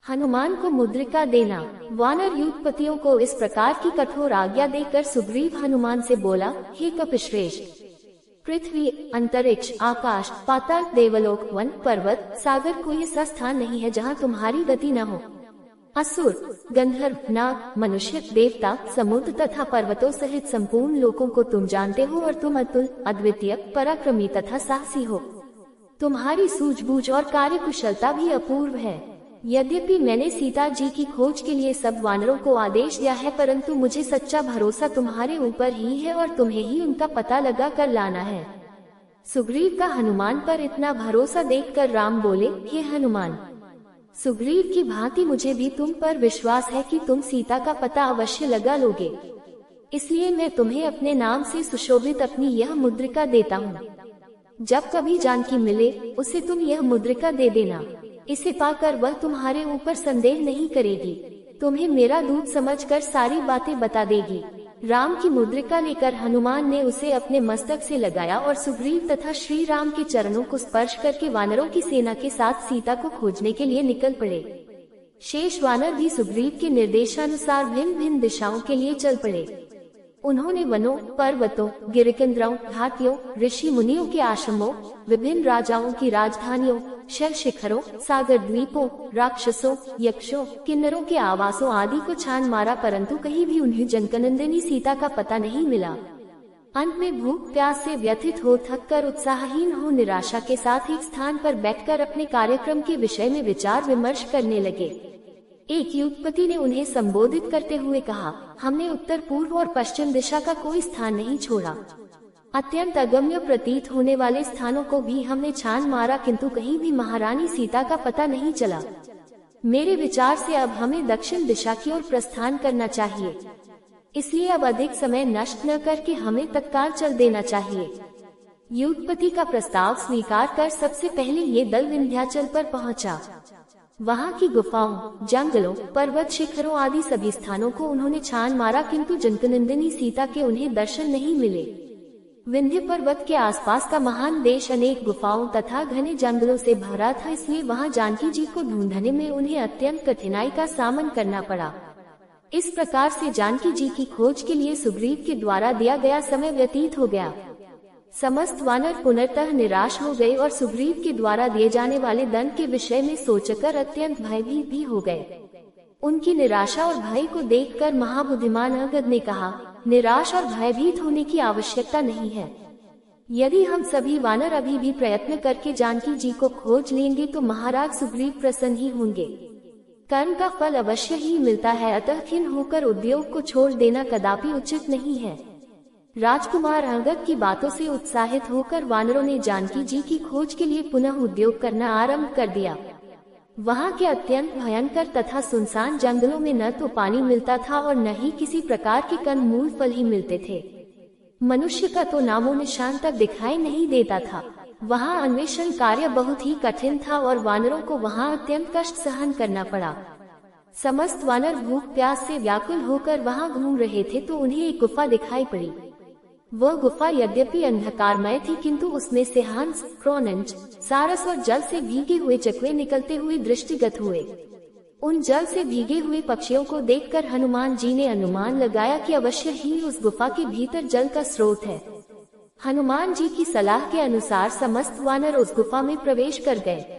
हनुमान को मुद्रिका देना। वानर युद्धपतियों को इस प्रकार की कठोर आज्ञा देकर सुग्रीव हनुमान से बोला, हे कपिश्रेष्ठ, पृथ्वी, अंतरिक्ष, आकाश, पाताल, देवलोक, वन, पर्वत, सागर कोई ऐसा स्थान नहीं है जहाँ तुम्हारी गति न हो। असुर, गंधर्व, नाग, मनुष्य, देवता, समुद्र तथा पर्वतों सहित संपूर्ण लोकों को तुम जानते हो और तुम अतुल, अद्वितीय, पराक्रमी तथा साहसी हो। तुम्हारी सूझबूझ और कार्यकुशलता भी अपूर्व है। यद्यपि मैंने सीता जी की खोज के लिए सब वानरों को आदेश दिया है, परंतु मुझे सच्चा भरोसा तुम्हारे ऊपर ही है और तुम्हें ही उनका पता लगा कर लाना है। सुग्रीव का हनुमान पर इतना भरोसा देखकर राम बोले, हे हनुमान, सुग्रीव की भांति मुझे भी तुम पर विश्वास है कि तुम सीता का पता अवश्य लगा लोगे। इसलिए मैं तुम्हें अपने नाम से सुशोभित अपनी यह मुद्रिका देता हूँ। जब कभी जानकी मिले उसे तुम यह मुद्रिका दे देना। इसे पाकर वह तुम्हारे ऊपर संदेह नहीं करेगी, तुम्हें मेरा दूत समझकर सारी बातें बता देगी। राम की मुद्रिका लेकर हनुमान ने उसे अपने मस्तक से लगाया और सुग्रीव तथा श्री राम के चरणों को स्पर्श करके वानरों की सेना के साथ सीता को खोजने के लिए निकल पड़े। शेष वानर भी सुग्रीव के निर्देशानुसार भिन्न भिन्न दिशाओं के लिए चल पड़े। उन्होंने वनों, पर्वतों, गिरिकंद्रों, घाटियों, ऋषि मुनियों के आश्रमों, विभिन्न राजाओं की राजधानियों, शैल शिखरों, सागर द्वीपों, राक्षसों, यक्षों, किन्नरों के आवासों आदि को छान मारा, परंतु कहीं भी उन्हें जनकनंदिनी सीता का पता नहीं मिला। अंत में भूख प्यास से व्यथित हो, थक कर, उत्साहहीन हो, निराशा के साथ एक स्थान पर बैठकर अपने कार्यक्रम के विषय में विचार विमर्श करने लगे। एक युद्धपति ने उन्हें संबोधित करते हुए कहा, हमने उत्तर, पूर्व और पश्चिम दिशा का कोई स्थान नहीं छोड़ा। अत्यंत अगम्य प्रतीत होने वाले स्थानों को भी हमने छान मारा, किंतु कहीं भी महारानी सीता का पता नहीं चला। मेरे विचार से अब हमें दक्षिण दिशा की ओर प्रस्थान करना चाहिए। इसलिए अब अधिक समय नष्ट न करके हमें तत्काल चल देना चाहिए। युद्धपति का प्रस्ताव स्वीकार कर सबसे पहले ये दल विंध्याचल पर पहुंचा। वहाँ की गुफाओं, जंगलों, पर्वत शिखरों आदि सभी स्थानों को उन्होंने छान मारा, किंतु जनकनंदिनी सीता के उन्हें दर्शन नहीं मिले। विंध्य पर्वत के आसपास का महान देश अनेक गुफाओं तथा घने जंगलों से भरा था, इसलिए वहाँ जानकी जी को ढूंढने में उन्हें अत्यंत कठिनाई का सामना करना पड़ा। इस प्रकार से जानकी जी की खोज के लिए सुग्रीव के द्वारा दिया गया समय व्यतीत हो गया। समस्त वानर पुनर्तः निराश हो गए और सुग्रीव के द्वारा दिए जाने वाले दंड के विषय में सोचकर अत्यंत भयभीत भी हो गए। उनकी निराशा और भय को देखकर महाबुद्धिमान अंगद ने कहा, निराश और भयभीत होने की आवश्यकता नहीं है। यदि हम सभी वानर अभी भी प्रयत्न करके जानकी जी को खोज लेंगे तो महाराज सुग्रीव प्रसन्न ही होंगे। कर्म का फल अवश्य ही मिलता है, अतः खिन्न होकर उद्योग को छोड़ देना कदापि उचित नहीं है। राजकुमार अंगद की बातों से उत्साहित होकर वानरों ने जानकी जी की खोज के लिए पुनः उद्योग करना आरंभ कर दिया। वहाँ के अत्यंत भयंकर तथा सुनसान जंगलों में न तो पानी मिलता था और न ही किसी प्रकार के कंदमूल फल ही मिलते थे। मनुष्य का तो नामो निशान तक दिखाई नहीं देता था। वहाँ अन्वेषण कार्य बहुत ही कठिन था और वानरों को वहाँ अत्यंत कष्ट सहन करना पड़ा। समस्त वानर भूख प्यास से व्याकुल होकर वहाँ घूम रहे थे तो उन्हें एक गुफा दिखाई पड़ी। वह गुफा यद्यपि अंधकारमय थी, किंतु उसमें से हंस, क्रोनंच, सारस और जल से भीगे हुए चकवे निकलते हुए दृष्टिगत हुए। उन जल से भीगे हुए पक्षियों को देखकर हनुमान जी ने अनुमान लगाया कि अवश्य ही उस गुफा के भीतर जल का स्रोत है। हनुमान जी की सलाह के अनुसार समस्त वानर उस गुफा में प्रवेश कर गए।